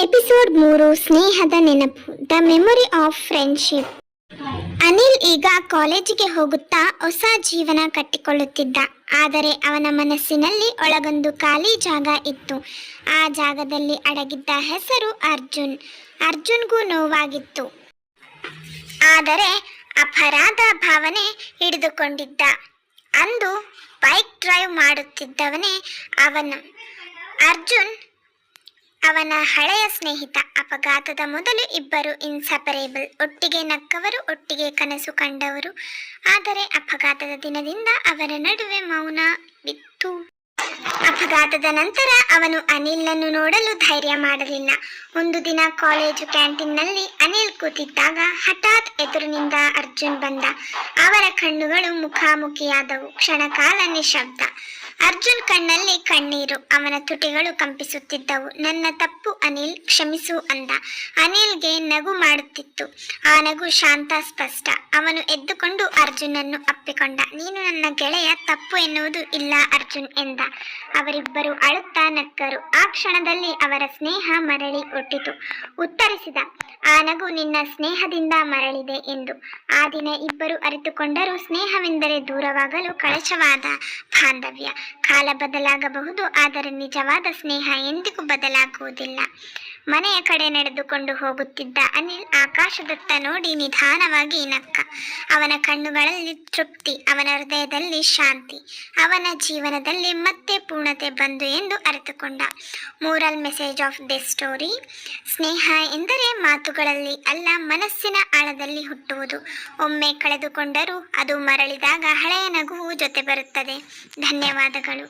Episode 3 ಸ್ನೇಹದ ನೆನಪು the memory of friendship. Anil ಈಗ ಕಾಲೇಜಿಗೆ ಹೋಗುತ್ತಾ ಹೊಸ ಜೀವನ ಕಟ್ಟಿಕೊಳ್ಳುತ್ತಿದ್ದ. ಆದರೆ ಅವನ ಮನಸ್ಸಿನಲ್ಲಿ ಒಳಗೊಂದು ಖಾಲಿ ಜಾಗ ಇತ್ತು. ಆ ಜಾಗದಲ್ಲಿ ಅಡಗಿದ್ದ ಹೆಸರು ಅರ್ಜುನ್. ಅರ್ಜುನ್ಗೂ ನೋವಾಗಿತ್ತು, ಆದರೆ ಅಪರಾಧ ಭಾವನೆ ಹಿಡಿದುಕೊಂಡಿದ್ದ. ಅಂದು ಬೈಕ್ ಡ್ರೈವ್ ಮಾಡುತ್ತಿದ್ದವನೇ ಅರ್ಜುನ್, ಅವನ ಹಳೆಯ ಸ್ನೇಹಿತ. ಅಪಘಾತದ ಮೊದಲು ಇಬ್ಬರು ಇನ್ಸೆಪರೇಬಲ್, ಒಟ್ಟಿಗೆ ನಕ್ಕವರು, ಒಟ್ಟಿಗೆ ಕನಸು ಕಂಡವರು. ಆದರೆ ಅಪಘಾತದ ದಿನದಿಂದ ಅವರ ನಡುವೆ ಮೌನವಿತ್ತು. ಅಪಘಾತದ ನಂತರ ಅವನು ಅನಿಲ್ನನ್ನು ನೋಡಲು ಧೈರ್ಯ ಮಾಡಲಿಲ್ಲ. ಒಂದು ದಿನ ಕಾಲೇಜು ಕ್ಯಾಂಟೀನ್ನಲ್ಲಿ ಅನಿಲ್ ಕೂತಿದ್ದಾಗ ಹಠಾತ್ ಎದುರಿನಿಂದ ಅರ್ಜುನ್ ಬಂದ. ಅವರ ಕಣ್ಣುಗಳು ಮುಖಾಮುಖಿಯಾದವು. ಕ್ಷಣಕಾಲ ನಿಶಬ್ದ. ಅರ್ಜುನ್ ಕಣ್ಣಲ್ಲಿ ಕಣ್ಣೀರು, ಅವನ ತುಟಿಗಳು ಕಂಪಿಸುತ್ತಿದ್ದವು. ನನ್ನ ತಪ್ಪು ಅನಿಲ್, ಕ್ಷಮಿಸು ಅಂದ. ಅನಿಲ್ಗೆ ನಗು ಮಾಡುತ್ತಿತ್ತು. ಆ ನಗು ಶಾಂತ, ಸ್ಪಷ್ಟ. ಅವನು ಎದ್ದುಕೊಂಡು ಅರ್ಜುನನ್ನು ಅಪ್ಪಿಕೊಂಡ. ನೀನು ನನ್ನ ಗೆಳೆಯ, ತಪ್ಪು ಎನ್ನುವುದು ಇಲ್ಲ ಅರ್ಜುನ್ ಎಂದ. ಅವರಿಬ್ಬರು ಅಳುತ್ತಾ ನಕ್ಕರು. ಆ ಕ್ಷಣದಲ್ಲಿ ಅವರ ಸ್ನೇಹ ಮರಳಿ ಹುಟ್ಟಿತು. ಉತ್ತರಿಸಿದ, ಆ ನಗು ನಿನ್ನ ಸ್ನೇಹದಿಂದ ಮರಳಿದೆ ಎಂದು. ಆ ದಿನ ಇಬ್ಬರು ಅರಿತುಕೊಂಡರು, ಸ್ನೇಹವೆಂದರೆ ದೂರವಾಗಲು ಕಳಚವಾದ ಬಾಂಧವ್ಯ. ಕಾಲ ಬದಲಾಗಬಹುದು, ಆದರೆ ನಿಜವಾದ ಸ್ನೇಹ ಎಂದಿಗೂ ಬದಲಾಗುವುದಿಲ್ಲ. ಮನೆಯ ಕಡೆ ನಡೆದುಕೊಂಡು ಹೋಗುತ್ತಿದ್ದ ಅನಿಲ್ ಆಕಾಶದತ್ತ ನೋಡಿ ನಿಧಾನವಾಗಿ ನಕ್ಕ. ಅವನ ಕಣ್ಣುಗಳಲ್ಲಿ ತೃಪ್ತಿ, ಅವನ ಹೃದಯದಲ್ಲಿ ಶಾಂತಿ. ಅವನ ಜೀವನದಲ್ಲಿ ಮತ್ತೆ ಪೂರ್ಣತೆ ಬಂದು ಎಂದು ಅರಿತುಕೊಂಡ. Moral message of this story: ಸ್ನೇಹ ಎಂದರೆ ಮಾತುಗಳಲ್ಲಿ ಅಲ್ಲ, ಮನಸ್ಸಿನ ಆಳದಲ್ಲಿ ಹುಟ್ಟುವುದು. ಒಮ್ಮೆ ಕಳೆದುಕೊಂಡರೂ ಅದು ಮರಳಿದಾಗ ಹಳೆಯ ನಗುವು ಜೊತೆ ಬರುತ್ತದೆ. ಧನ್ಯವಾದಗಳು.